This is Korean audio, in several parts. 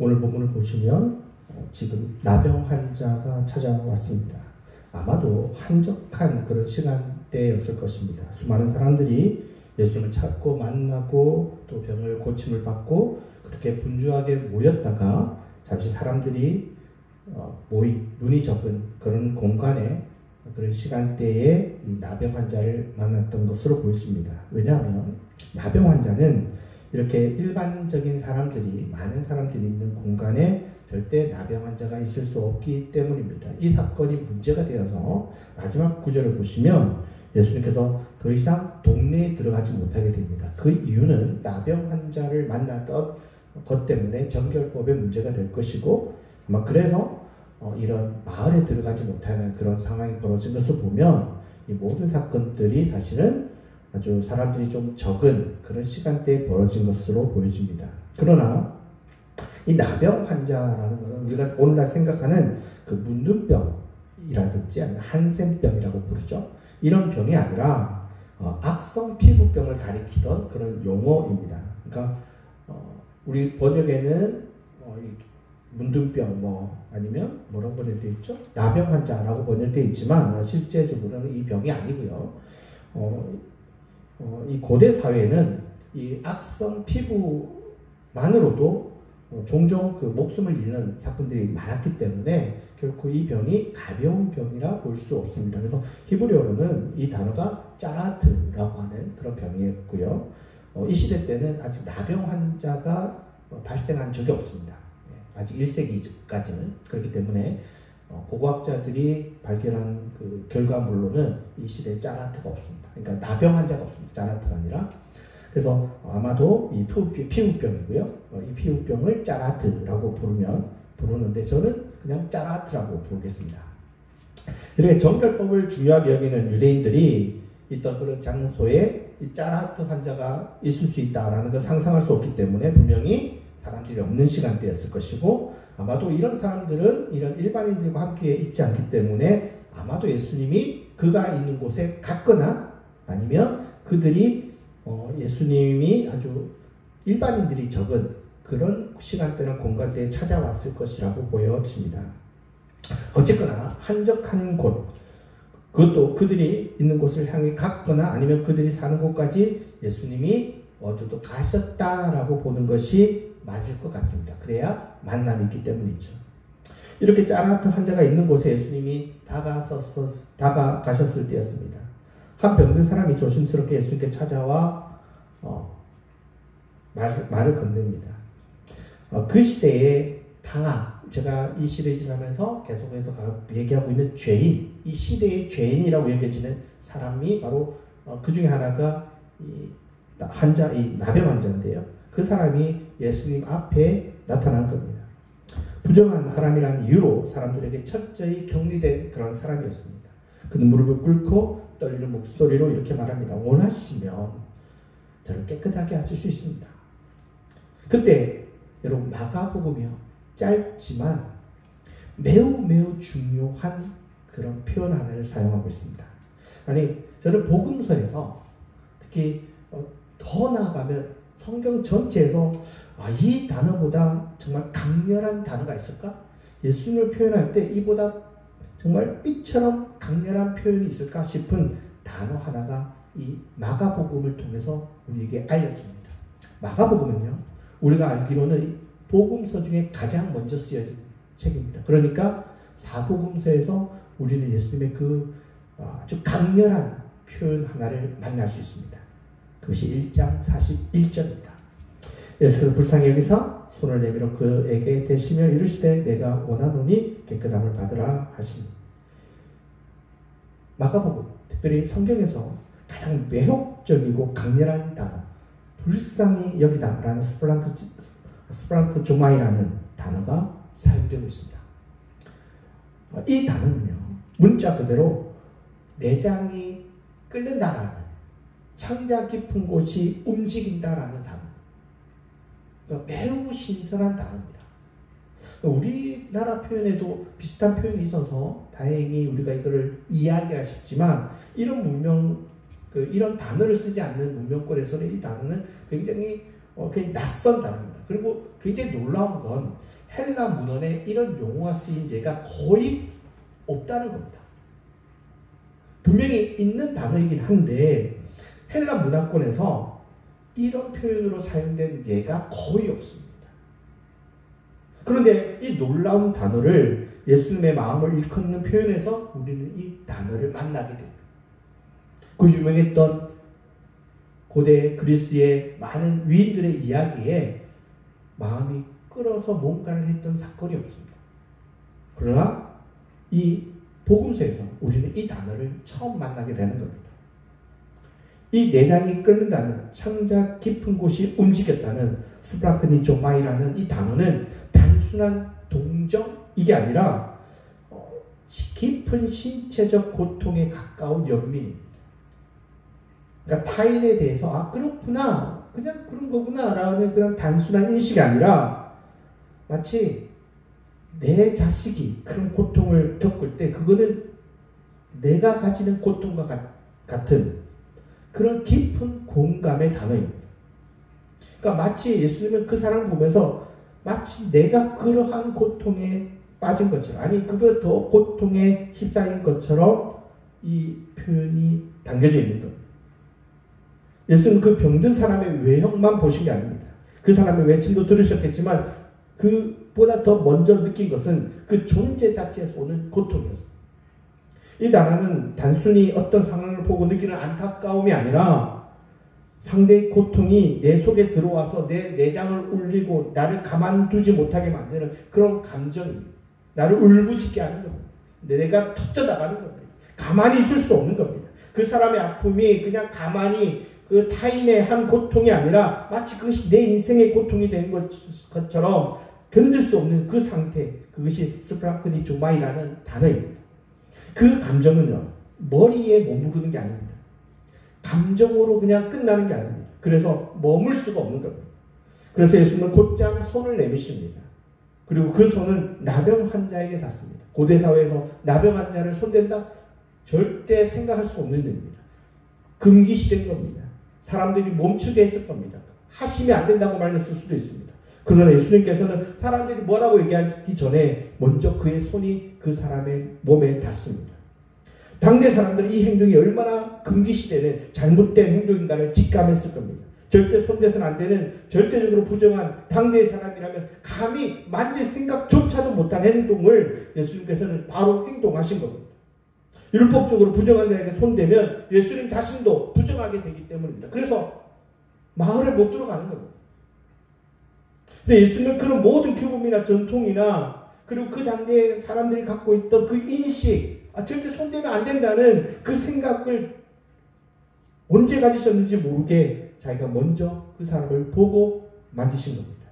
오늘 본문을 보시면 지금 나병 환자가 찾아왔습니다. 아마도 한적한 그런 시간대였을 것입니다. 수많은 사람들이 예수님을 찾고 만나고 또 병을 고침을 받고 그렇게 분주하게 모였다가 잠시 사람들이 눈이 적은 그런 공간에 그런 시간대에 이 나병 환자를 만났던 것으로 보여집니다. 왜냐하면 나병 환자는 이렇게 일반적인 사람들이 많은 사람들이 있는 공간에 절대 나병 환자가 있을 수 없기 때문입니다. 이 사건이 문제가 되어서 마지막 구절을 보시면 예수님께서 더 이상 동네에 들어가지 못하게 됩니다. 그 이유는 나병 환자를 만났던 것 때문에 정결법에 문제가 될 것이고 아마 그래서 이런 마을에 들어가지 못하는 그런 상황이 벌어진 것을 보면 이 모든 사건들이 사실은 아주 사람들이 좀 적은 그런 시간대에 벌어진 것으로 보여집니다. 그러나 이 나병 환자라는 것은 우리가 오늘날 생각하는 그 문둥병이라든지 아니면 한센병이라고 부르죠. 이런 병이 아니라 악성 피부병을 가리키던 그런 용어입니다. 그러니까 우리 번역에는 문둥병 아니면 뭐라고 번역되어 있죠? 나병 환자라고 번역되어 있지만 실제적으로는 이 병이 아니고요. 이 고대 사회는 이 악성 피부만으로도 종종 그 목숨을 잃는 사건들이 많았기 때문에 결코 이 병이 가벼운 병이라 볼 수 없습니다. 그래서 히브리어로는 이 단어가 짜라트라고 하는 그런 병이었고요. 이 시대 때는 아직 나병 환자가 발생한 적이 없습니다. 아직 1세기까지는. 그렇기 때문에 고고학자들이 발견한 그 결과물로는 이 시대에 짜라트가 없습니다. 그러니까 나병 환자가 없습니다. 짜라트가 아니라. 그래서 아마도 이 피부병이고요. 이 피부병을 짜라트라고 부르는데 저는 그냥 짜라트라고 부르겠습니다. 이렇게 정결법을 중요하게 여기는 유대인들이 있던 그런 장소에 이 짜라트 환자가 있을 수 있다라는 걸 상상할 수 없기 때문에 분명히 사람들이 없는 시간대였을 것이고 아마도 이런 사람들은 이런 일반인들과 함께 있지 않기 때문에 아마도 예수님이 그가 있는 곳에 갔거나 아니면 그들이 예수님이 아주 일반인들이 적은 그런 시간대나 공간대에 찾아왔을 것이라고 보여집니다. 어쨌거나 한적한 곳, 그것도 그들이 있는 곳을 향해 갔거나 아니면 그들이 사는 곳까지 예수님이 어디도 가셨다라고 보는 것이 맞을 것 같습니다. 그래야 만남이 있기 때문이죠. 이렇게 짜라트 환자가 있는 곳에 예수님이 다가가셨을 때였습니다. 한 병든 사람이 조심스럽게 예수님께 찾아와 말을 건넵니다. 그 시대의 당하, 제가 이 시리즈를 하면서 계속해서 얘기하고 있는 죄인, 이 시대의 죄인이라고 여겨지는 사람이 바로 그 중에 하나가 이 나병 환자인데요. 그 사람이 예수님 앞에 나타난 겁니다. 부정한 사람이라는 이유로 사람들에게 철저히 격리된 그런 사람이었습니다. 그는 무릎을 꿇고 떨리는 목소리로 이렇게 말합니다. 원하시면 저를 깨끗하게 하실 수 있습니다. 그때 여러분 마가복음이요. 짧지만 매우 중요한 그런 표현 하나를 사용하고 있습니다. 아니 저는 복음서에서 특히 더 나아가면 성경 전체에서 이 단어보다 정말 강렬한 단어가 있을까? 예수님을 표현할 때 이보다 정말 빛처럼 강렬한 표현이 있을까 싶은 단어 하나가 이 마가복음을 통해서 우리에게 알려집니다. 마가복음은요, 우리가 알기로는 복음서 중에 가장 먼저 쓰여진 책입니다. 그러니까 사복음서에서 우리는 예수님의 그 아주 강렬한 표현 하나를 만날 수 있습니다. 그것이 1장 41절입니다. 예수께서 불쌍히 여기사 손을 내밀어 그에게 대시며 이르시되 내가 원하노니 깨끗함을 받으라 하시니. 마가복음, 특별히 성경에서 가장 매혹적이고 강렬한 단어, 불쌍히 여기다 라는 스프랑크 조마이라는 단어가 사용되고 있습니다. 이 단어는요, 문자 그대로 내장이 끓는다라는, 창자 깊은 곳이 움직인다라는 단어. 그러니까 매우 신선한 단어입니다. 우리나라 표현에도 비슷한 표현이 있어서 다행히 우리가 이거를 이해하기가 쉽지만 이런 단어를 쓰지 않는 문명권에서는 이 단어는 굉장히 굉장히 낯선 단어입니다. 그리고 굉장히 놀라운 건 헬라 문헌에 이런 용어가 쓰인 예가 거의 없다는 겁니다. 분명히 있는 단어이긴 한데 헬라 문화권에서 이런 표현으로 사용된 예가 거의 없습니다. 그런데 이 놀라운 단어를 예수님의 마음을 일컫는 표현에서 우리는 이 단어를 만나게 됩니다. 그 유명했던 고대 그리스의 많은 위인들의 이야기에 마음이 끌어서 뭔가를 했던 사건이 없습니다. 그러나 이 복음서에서 우리는 이 단어를 처음 만나게 되는 겁니다. 이 내장이 끓는다는 창자 깊은 곳이 움직였다는 스프라크니조마이라는 이 단어는 단순한 동정 이게 아니라 깊은 신체적 고통에 가까운 연민입니다. 그러니까 타인에 대해서 그렇구나 그냥 그런 거구나 라는 그런 단순한 인식이 아니라 마치 내 자식이 그런 고통을 겪을 때 그거는 내가 가지는 고통과 같은 그런 깊은 공감의 단어입니다. 그러니까 마치 예수님은 그 사람을 보면서 마치 내가 그러한 고통에 빠진 것처럼 아니 그보다 더 고통에 휩싸인 것처럼 이 표현이 담겨져 있는 겁니다. 예수님은 그 병든 사람의 외형만 보신 게 아닙니다. 그 사람의 외침도 들으셨겠지만 그보다 더 먼저 느낀 것은 그 존재 자체에서 오는 고통이었습니다. 이 단어는 단순히 어떤 상황을 보고 느끼는 안타까움이 아니라 상대의 고통이 내 속에 들어와서 내 내장을 울리고 나를 가만두지 못하게 만드는 그런 감정입니다. 나를 울부짖게 하는 겁니다. 내가 터져나가는 겁니다. 가만히 있을 수 없는 겁니다. 그 사람의 아픔이 그냥 가만히 그 타인의 한 고통이 아니라 마치 그것이 내 인생의 고통이 된 것처럼 견딜 수 없는 그 상태, 그것이 스프라크니조마이라는 단어입니다. 그 감정은요, 머리에 머무르는 게 아닙니다. 감정으로 그냥 끝나는 게 아닙니다. 그래서 머물 수가 없는 겁니다. 그래서 예수님은 곧장 손을 내미십니다. 그리고 그 손은 나병 환자에게 닿습니다. 고대 사회에서 나병 환자를 손댄다? 절대 생각할 수 없는 일입니다. 금기시된 겁니다. 사람들이 멈추게 했을 겁니다. 하시면 안 된다고 말했을 수도 있습니다. 그러나 예수님께서는 사람들이 뭐라고 얘기하기 전에 먼저 그의 손이 그 사람의 몸에 닿습니다. 당대 사람들은 이 행동이 얼마나 금기시되는 잘못된 행동인가를 직감했을 겁니다. 절대 손대서는 안 되는 절대적으로 부정한 당대의 사람이라면 감히 만질 생각조차도 못한 행동을 예수님께서는 바로 행동하신 겁니다. 율법적으로 부정한 자에게 손대면 예수님 자신도 부정하게 되기 때문입니다. 그래서 마을에 못 들어가는 겁니다. 근데 예수님은 그런 모든 규범이나 전통이나 그리고 그 당대의 사람들이 갖고 있던 그 인식, 절대 손대면 안 된다는 그 생각을 언제 가지셨는지 모르게 자기가 먼저 그 사람을 보고 만지신 겁니다.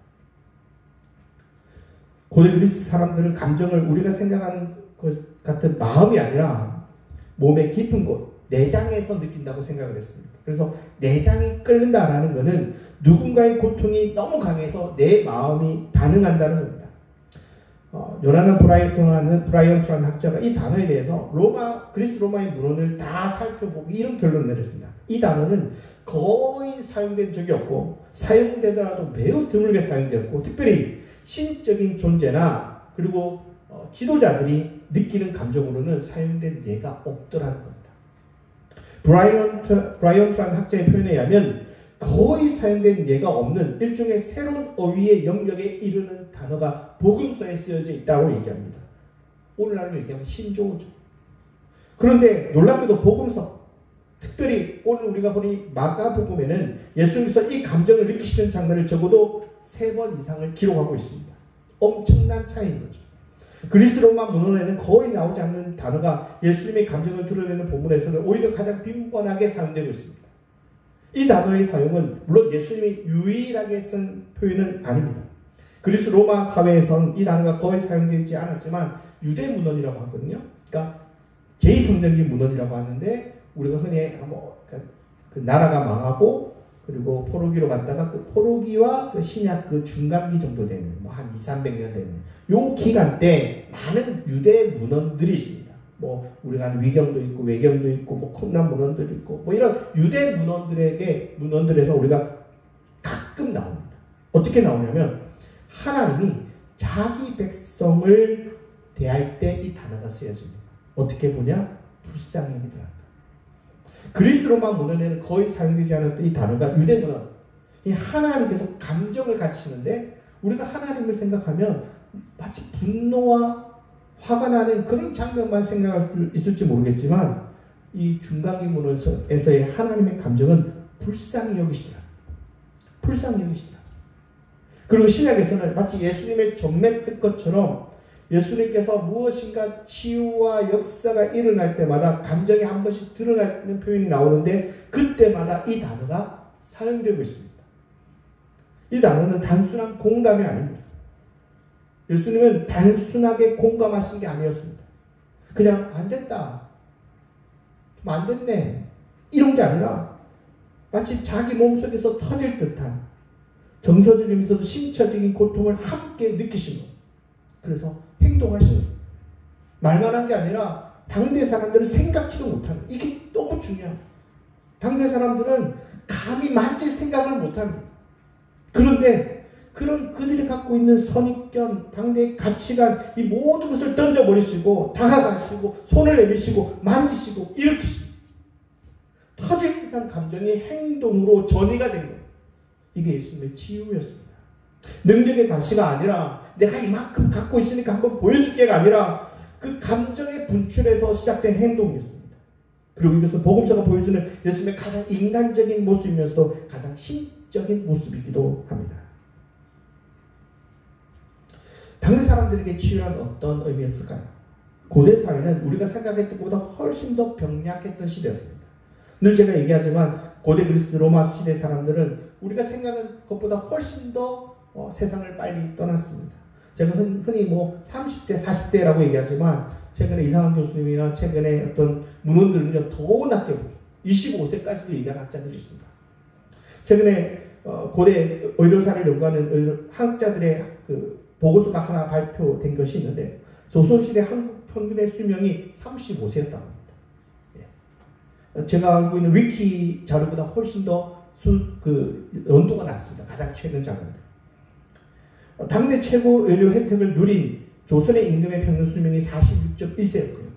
고대 그리스 사람들은 감정을 우리가 생각하는 것 같은 마음이 아니라 몸의 깊은 곳, 내장에서 느낀다고 생각을 했습니다. 그래서 내장이 끓는다라는 것은 누군가의 고통이 너무 강해서 내 마음이 반응한다는 겁니다. 요나단 브라이언트라는 학자가 이 단어에 대해서 그리스 로마의 문헌을 다 살펴보고 이런 결론을 내렸습니다. 이 단어는 거의 사용된 적이 없고 사용되더라도 매우 드물게 사용되었고 특별히 신적인 존재나 그리고 지도자들이 느끼는 감정으로는 사용된 예가 없더라는 겁니다. 브라이언트라는 학자의 표현에 의하면 거의 사용된 예가 없는 일종의 새로운 어휘의 영역에 이르는 단어가 복음서에 쓰여져 있다고 얘기합니다. 오늘날로 얘기하면 신조어죠. 그런데 놀랍게도 복음서, 특별히 오늘 우리가 보니 마가복음에는 예수님께서 이 감정을 느끼시는 장면을 적어도 3번 이상을 기록하고 있습니다. 엄청난 차이인 거죠. 그리스 로마 문헌에는 거의 나오지 않는 단어가 예수님의 감정을 드러내는 본문에서는 오히려 가장 빈번하게 사용되고 있습니다. 이 단어의 사용은 물론 예수님이 유일하게 쓴 표현은 아닙니다. 그리스 로마 사회에서는 이 단어가 거의 사용되지 않았지만 유대 문헌이라고 하거든요. 그러니까 제2성전기 문헌이라고 하는데 우리가 흔히 그 나라가 망하고 그리고 포로기로 갔다가 그 포로기와 그 신약 그 중간기 정도 되는 한 200~300년 되는 요 기간 때 많은 유대 문헌들이 있습니다. 우리가 위경도 있고 외경도 있고 쿰란 문헌도 있고 이런 유대 문헌들에서 우리가 가끔 나옵니다. 어떻게 나오냐면 하나님이 자기 백성을 대할 때 이 단어가 쓰여집니다. 어떻게 보냐? 불쌍히입니다. 그리스 로마 문헌에는 거의 사용되지 않았던 이 단어가 유대 문헌, 이 하나님께서 감정을 가지시는데 우리가 하나님을 생각하면 마치 분노와 화가 나는 그런 장면만 생각할 수 있을지 모르겠지만 이 중간기 문헌에서의 하나님의 감정은 불쌍히 여기시더라. 불쌍히 여기시더라. 그리고 신약에서는 마치 예수님의 전맥될 것처럼 예수님께서 무엇인가 치유와 역사가 일어날 때마다 감정이 한 번씩 드러나는 표현이 나오는데 그때마다 이 단어가 사용되고 있습니다. 이 단어는 단순한 공감이 아닙니다. 예수님은 단순하게 공감하신 게 아니었습니다. 그냥 안 됐다, 좀 안 됐네, 이런 게 아니라 마치 자기 몸속에서 터질 듯한 정서적이면서도 신체적인 고통을 함께 느끼신 거예요. 그래서 행동하시는 거예요. 말만 한 게 아니라 당대 사람들은 생각지도 못하는 거예요. 이게 너무 중요해요. 당대 사람들은 감히 만질 생각을 못합니다. 그런데 그런 그들이 갖고 있는 선입견, 당대의 가치관, 이 모든 것을 던져버리시고 다가가시고 손을 내미시고 만지시고 일으키시고 터질 듯한 감정이 행동으로 전이가 된 거예요. 이게 예수님의 치유였습니다. 능력의 가시가 아니라 내가 이만큼 갖고 있으니까 한번 보여줄게가 아니라 그 감정의 분출에서 시작된 행동이었습니다. 그리고 이것은 복음서가 보여주는 예수님의 가장 인간적인 모습이면서도 가장 신적인 모습이기도 합니다. 당대 사람들에게 치유란 어떤 의미였을까요? 고대 사회는 우리가 생각했던 것보다 훨씬 더 병약했던 시대였습니다. 늘 제가 얘기하지만 고대 그리스 로마 시대 사람들은 우리가 생각한 것보다 훨씬 더 세상을 빨리 떠났습니다. 제가 흔히 30대, 40대라고 얘기하지만 최근에 이상한 교수님이나 최근에 어떤 문헌들은요 더 낮게 보죠. 25세까지도 얘기하는 학자들이 있습니다. 최근에 고대 의료사를 연구하는 학자들의 그 보고서가 하나 발표된 것이 있는데 조선시대 한국 평균의 수명이 35세였다고 합니다. 예. 제가 알고 있는 위키 자료보다 훨씬 더 연도가 낮습니다. 가장 최근 자료입니다. 당대 최고 의료 혜택을 누린 조선의 임금의 평균 수명이 46.1세였고요.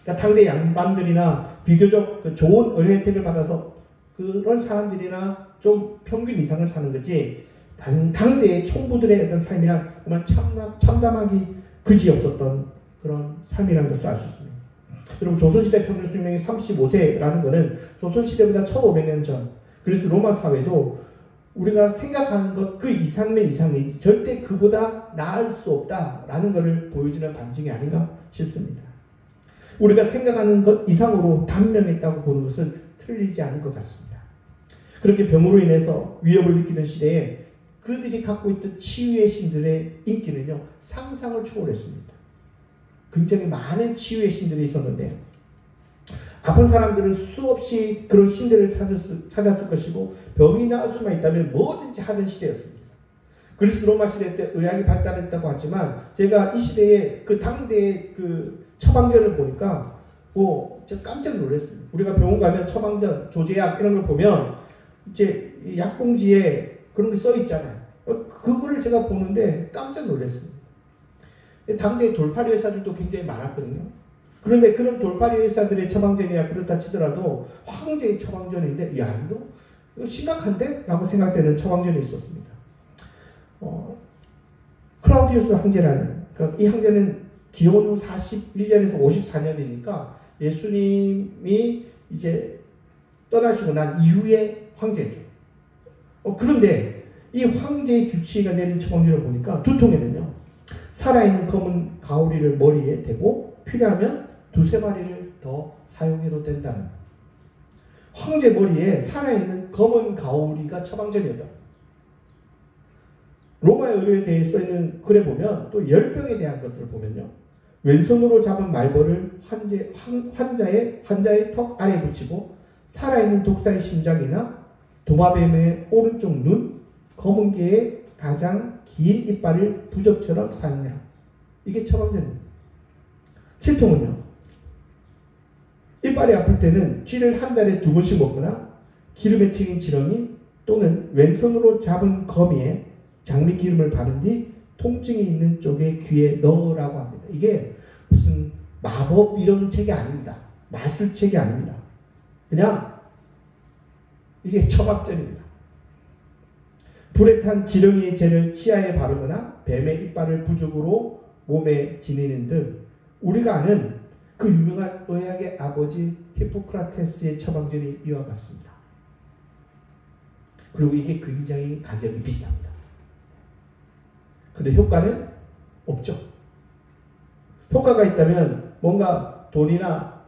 그러니까 당대 양반들이나 비교적 좋은 의료 혜택을 받아서 그런 사람들이나 좀 평균 이상을 사는 거지 당대의 총부들의 어떤 삶이란 정말 참담하기 그지없었던 그런 삶이라는 것을 알 수 있습니다. 여러분 조선시대 평균 수명이 35세라는 것은 조선시대보다 1500년 전 그리스 로마 사회도 우리가 생각하는 것 그 이상면 이상이지 절대 그보다 나을 수 없다라는 것을 보여주는 반증이 아닌가 싶습니다. 우리가 생각하는 것 이상으로 단명했다고 보는 것은 틀리지 않은 것 같습니다. 그렇게 병으로 인해서 위협을 느끼는 시대에 그들이 갖고 있던 치유의 신들의 인기는요 상상을 초월했습니다. 굉장히 많은 치유의 신들이 있었는데 아픈 사람들은 수없이 그런 신들을 찾았을 것이고 병이 나을 수만 있다면 뭐든지 하던 시대였습니다. 그리스 로마 시대 때 의학이 발달했다고 하지만 제가 이 시대에 그 당대의 그 처방전을 보니까 제가 깜짝 놀랐습니다. 우리가 병원 가면 처방전, 조제약 이런 걸 보면 이제 약봉지에 그런 게 써 있잖아요. 그거를 제가 보는데 깜짝 놀랐습니다. 당대의 돌팔이 의사들도 굉장히 많았거든요. 그런데 그런 돌팔이 의사들의 처방전이야 그렇다 치더라도 황제의 처방전인데 이거 심각한데? 라고 생각되는 처방전이 있었습니다. 클라우디우스 황제라는 그러니까 이 황제는 기원 후 41년에서 54년이니까 예수님이 이제 떠나시고 난 이후의 황제죠. 그런데 이 황제의 주치의가 내린 처방전을 보니까 두통에는요 살아있는 검은 가오리를 머리에 대고 필요하면 2-3마리를 더 사용해도 된다는 황제 머리에 살아있는 검은 가오리가 처방전이었다. 로마의 의료에 대해 써있는 글에 보면 또 열병에 대한 것들을 보면요 왼손으로 잡은 말벌을 환자의 턱 아래에 붙이고 살아있는 독사의 심장이나 도마뱀의 오른쪽 눈, 검은 개의 가장 긴 이빨을 부적처럼 사용해라. 이게 처방전입니다. 치통은요 이빨이 아플 때는 쥐를 한 달에 2번씩 먹거나 기름에 튀긴 지렁이 또는 왼손으로 잡은 거미에 장미 기름을 바른 뒤 통증이 있는 쪽에 귀에 넣으라고 합니다. 이게 무슨 마법 이런 책이 아닙니다. 마술책이 아닙니다. 그냥 이게 처방전입니다. 불에 탄 지렁이의 재를 치아에 바르거나 뱀의 이빨을 부죽으로 몸에 지니는 등 우리가 아는 그 유명한 의학의 아버지 히포크라테스의 처방전이 이와 같습니다. 그리고 이게 굉장히 가격이 비쌉니다. 근데 효과는 없죠. 효과가 있다면 뭔가 돈이나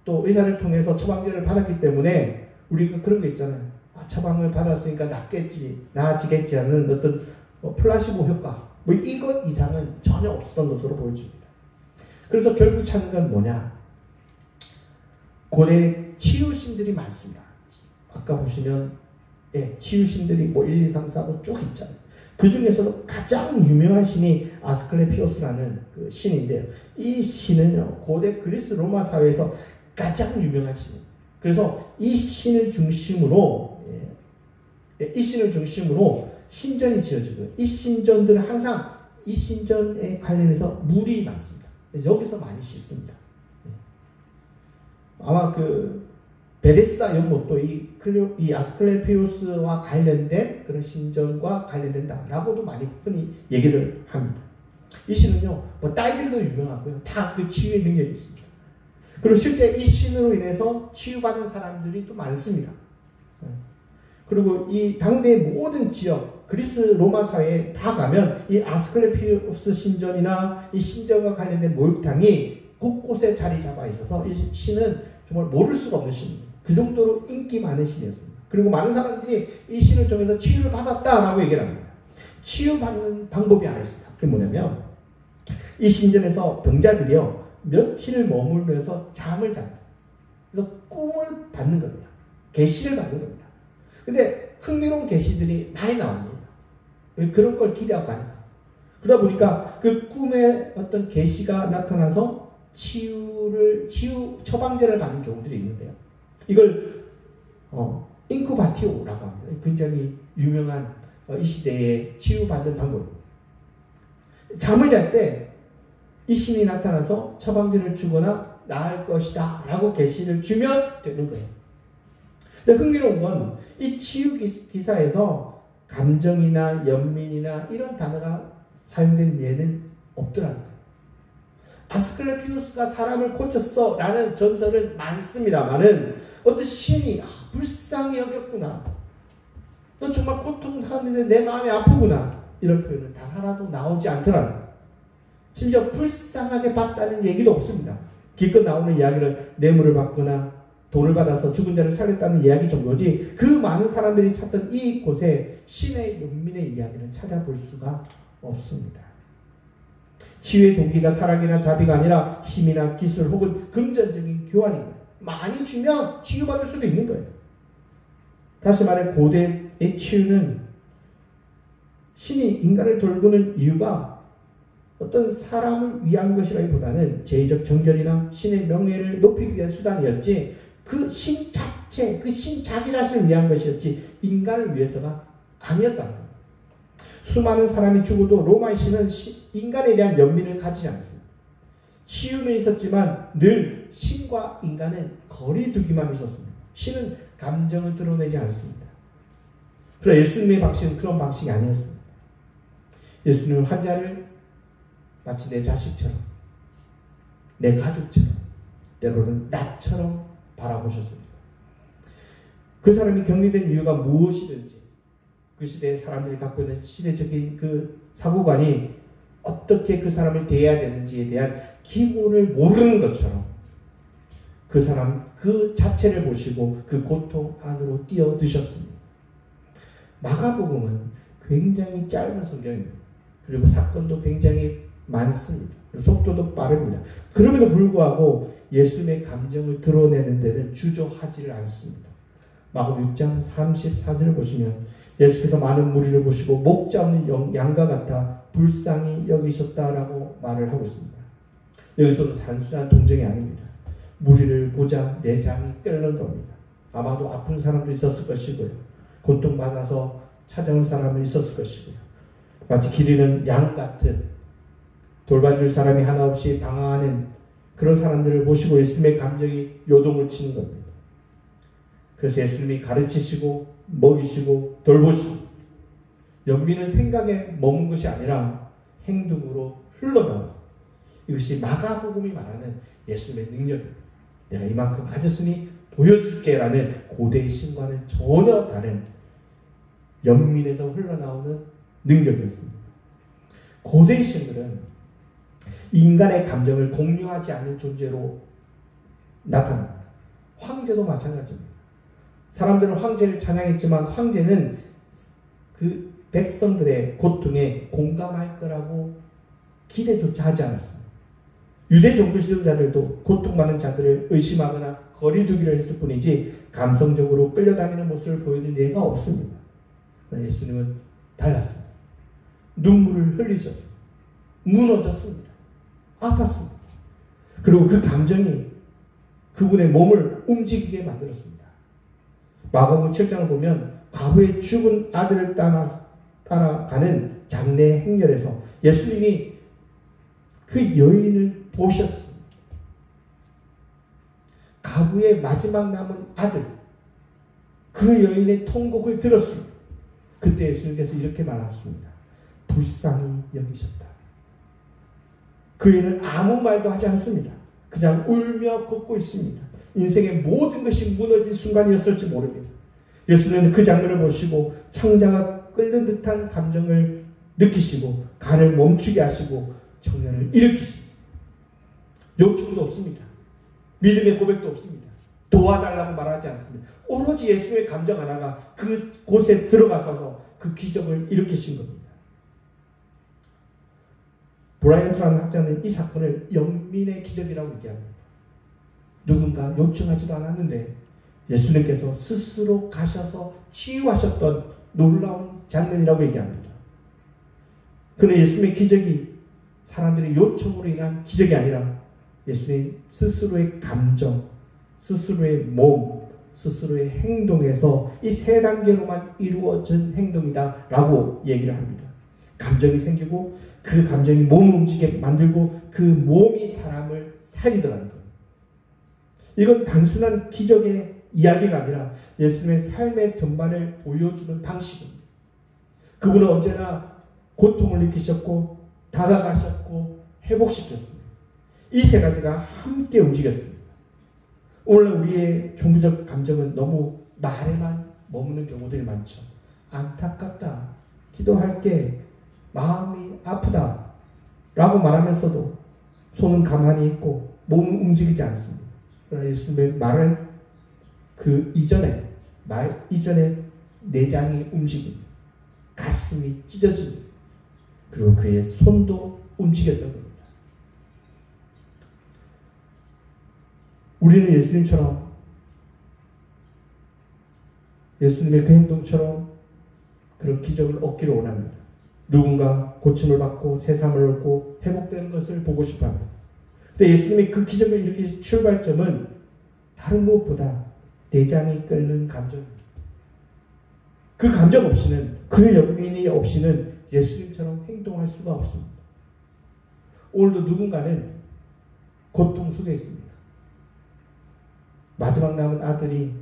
또 의사를 통해서 처방전을 받았기 때문에 우리가 그런 거 있잖아요. 처방을 받았으니까 나아지겠지 하는 어떤 플라시보 효과, 이것 이상은 전혀 없었던 것으로 보여집니다. 그래서 결국 찾는 건 뭐냐? 고대 치유신들이 많습니다. 아까 보시면 치유신들이 1, 2, 3, 4, 쭉 있잖아요. 그 중에서도 가장 유명한 신이 아스클레피오스라는 그 신인데요. 이 신은요, 고대 그리스 로마 사회에서 가장 유명한 신입니다. 그래서 이 신을 중심으로 신전이 지어지고요. 이 신전들은 항상 이 신전에 관련해서 물이 많습니다. 여기서 많이 씻습니다. 아마 그 베데스다 연못도 이 아스클레피오스와 관련된 그런 신전과 관련된다라고도 많이 흔히 얘기를 합니다. 이 신은요, 딸들도 유명하고요. 다 그 치유의 능력이 있습니다. 그리고 실제 이 신으로 인해서 치유받은 사람들이 또 많습니다. 그리고 이 당대의 모든 지역, 그리스 로마 사회에 다 가면 이 아스클레피오스 신전이나 이 신전과 관련된 목욕탕이 곳곳에 자리 잡아 있어서 이 신은 정말 모를 수가 없는 신입니다. 그 정도로 인기 많은 신이었습니다. 그리고 많은 사람들이 이 신을 통해서 치유를 받았다라고 얘기를 합니다. 치유받는 방법이 하나 있습니다. 그게 뭐냐면 이 신전에서 병자들이요, 며칠을 머물면서 잠을 잡니다. 그래서 꿈을 받는 겁니다. 계시를 받는 겁니다. 근데 흥미로운 계시들이 많이 나옵니다. 그런 걸 기대하고 하니까. 그러다 보니까 그 꿈에 어떤 계시가 나타나서 치유 처방제를 받는 경우들이 있는데요. 이걸 인쿠바티오라고 합니다. 굉장히 유명한 이 시대의 치유받는 방법입니다. 잠을 잘 때 이 신이 나타나서 처방제를 주거나 나을 것이다 라고 계시를 주면 되는 거예요. 근데 흥미로운 건 이 치유 기사에서 감정이나 연민이나 이런 단어가 사용된 예는 없더라는 거예요. 아스클레피오스가 사람을 고쳤어 라는 전설은 많습니다만은 어떤 신이 불쌍히 여겼구나, 너 정말 고통하는데 내 마음이 아프구나, 이런 표현은 단 하나도 나오지 않더라는 거예요. 심지어 불쌍하게 봤다는 얘기도 없습니다. 기껏 나오는 이야기를 뇌물을 받거나 돈을 받아서 죽은 자를 살렸다는 이야기 정도지, 그 많은 사람들이 찾던 이 곳에 신의 연민의 이야기를 찾아볼 수가 없습니다. 치유의 동기가 사랑이나 자비가 아니라 힘이나 기술 혹은 금전적인 교환인 거예요. 많이 주면 치유받을 수도 있는 거예요. 다시 말해 고대의 치유는 신이 인간을 돌보는 이유가 어떤 사람을 위한 것이라기보다는 제의적 정결이나 신의 명예를 높이기 위한 수단이었지, 그 신 자체, 그 신 자기 자신을 위한 것이었지 인간을 위해서가 아니었다는 겁니다. 수많은 사람이 죽어도 로마의 신은 인간에 대한 연민을 가지지 않습니다. 치유는 있었지만 늘 신과 인간은 거리 두기만 있었습니다. 신은 감정을 드러내지 않습니다. 그러나 예수님의 방식은 그런 방식이 아니었습니다. 예수님은 환자를 마치 내 자식처럼, 내 가족처럼, 때로는 나처럼 바라보셨습니다. 그 사람이 격리된 이유가 무엇이든지 그 시대의 사람들이 갖고 있는 시대적인 그 사고관이 어떻게 그 사람을 대해야 되는지에 대한 기본을 모르는 것처럼 그 사람 그 자체를 보시고 그 고통 안으로 뛰어드셨습니다. 마가복음은 굉장히 짧은 성경입니다. 그리고 사건도 굉장히 많습니다. 속도도 빠릅니다. 그럼에도 불구하고 예수님의 감정을 드러내는 데는 주저하지를 않습니다. 마가복음 6장 34절을 보시면 예수께서 많은 무리를 보시고 목자 없는 양과 같아 불쌍히 여기셨다라고 말을 하고 있습니다. 여기서도 단순한 동정이 아닙니다. 무리를 보자 내장이 끓는 겁니다. 아마도 아픈 사람도 있었을 것이고요. 고통받아서 찾아온 사람이 있었을 것이고요. 마치 기르는 양 같은 돌봐줄 사람이 하나 없이 방황하는 그런 사람들을 보시고 예수님의 감정이 요동을 치는 겁니다. 그래서 예수님이 가르치시고 먹이시고 돌보시고 연민은 생각에 머문 것이 아니라 행동으로 흘러나왔어요. 이것이 마가복음이 말하는 예수님의 능력입니다. 내가 이만큼 가졌으니 보여줄게 라는 고대의 신과는 전혀 다른 연민에서 흘러나오는 능력이었습니다. 고대의 신들은 인간의 감정을 공유하지 않는 존재로 나타납니다. 황제도 마찬가지입니다. 사람들은 황제를 찬양했지만 황제는 그 백성들의 고통에 공감할 거라고 기대조차 하지 않았습니다. 유대 종교 지도자들도 고통받는 자들을 의심하거나 거리두기를 했을 뿐이지 감성적으로 끌려다니는 모습을 보여준 예가 없습니다. 예수님은 달랐습니다. 눈물을 흘리셨습니다. 무너졌습니다. 아팠습니다. 그리고 그 감정이 그분의 몸을 움직이게 만들었습니다. 마가복음 7장을 보면 과부의 죽은 아들을 따라가는 장례 행렬에서 예수님이 그 여인을 보셨습니다. 과부의 마지막 남은 아들, 그 여인의 통곡을 들었습니다. 그때 예수님께서 이렇게 말했습니다. 불쌍히 여기셨다. 그 여인은 아무 말도 하지 않습니다. 그냥 울며 걷고 있습니다. 인생의 모든 것이 무너진 순간이었을지 모릅니다. 예수님은 그 장면을 보시고 창자가 끓는 듯한 감정을 느끼시고 간을 멈추게 하시고 청년을 일으키십니다. 요청도 없습니다. 믿음의 고백도 없습니다. 도와달라고 말하지 않습니다. 오로지 예수님의 감정 하나가 그곳에 들어가서 그 기적을 일으키신 겁니다. 브라이언트라는 학자는 이 사건을 연민의 기적이라고 얘기합니다. 누군가 요청하지도 않았는데 예수님께서 스스로 가셔서 치유하셨던 놀라운 장면이라고 얘기합니다. 그런데 예수님의 기적이 사람들의 요청으로 인한 기적이 아니라 예수님 스스로의 감정, 스스로의 몸, 스스로의 행동에서 이 세 단계로만 이루어진 행동이다 라고 얘기를 합니다. 감정이 생기고 그 감정이 몸을 움직이게 만들고 그 몸이 사람을 살리더라는 거예요. 이건 단순한 기적의 이야기가 아니라 예수님의 삶의 전반을 보여주는 방식입니다. 그분은 언제나 고통을 느끼셨고 다가가셨고 회복시켰습니다. 이 세 가지가 함께 움직였습니다. 오늘날 우리의 종교적 감정은 너무 말에만 머무는 경우들이 많죠. 안타깝다, 기도할게, 마음이 아프다 라고 말하면서도 손은 가만히 있고 몸은 움직이지 않습니다. 그러나 예수님의 말은 그 이전에, 말 이전에 내장이 움직입니다. 가슴이 찢어집니다. 그리고 그의 손도 움직였던 겁니다. 우리는 예수님처럼, 예수님의 그 행동처럼 그런 기적을 얻기를 원합니다. 누군가 고침을 받고 새삼을 얻고 회복되는 것을 보고 싶어 합니다. 근데 예수님이 그 기적을 일으킨 출발점은 다른 무엇보다 내장이 끓는 감정입니다. 그 감정 없이는, 그 연민이 없이는 예수님처럼 행동할 수가 없습니다. 오늘도 누군가는 고통 속에 있습니다. 마지막 남은 아들이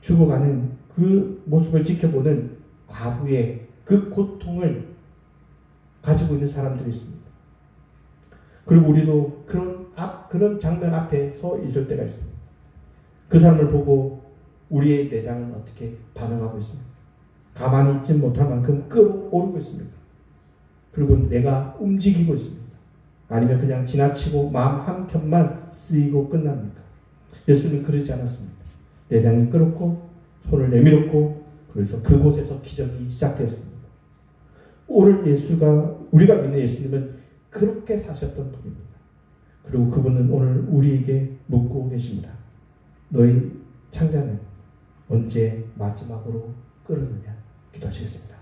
죽어가는 그 모습을 지켜보는 과부의 그 고통을 가지고 있는 사람들이 있습니다. 그리고 우리도 그런 장면 앞에 서 있을 때가 있습니다. 그 사람을 보고 우리의 내장은 어떻게 반응하고 있습니까? 가만히 있지 못할 만큼 끌어오르고 있습니다. 그리고 내가 움직이고 있습니다. 아니면 그냥 지나치고 마음 한켠만 쓰이고 끝납니까? 예수님은 그러지 않았습니다. 내장이 끓었고 손을 내밀었고 그래서 그곳에서 기적이 시작되었습니다. 오늘 우리가 믿는 예수님은 그렇게 사셨던 분입니다. 그리고 그분은 오늘 우리에게 묻고 계십니다. 너희 창자는 언제 마지막으로 끓었느냐? 기도하시겠습니다.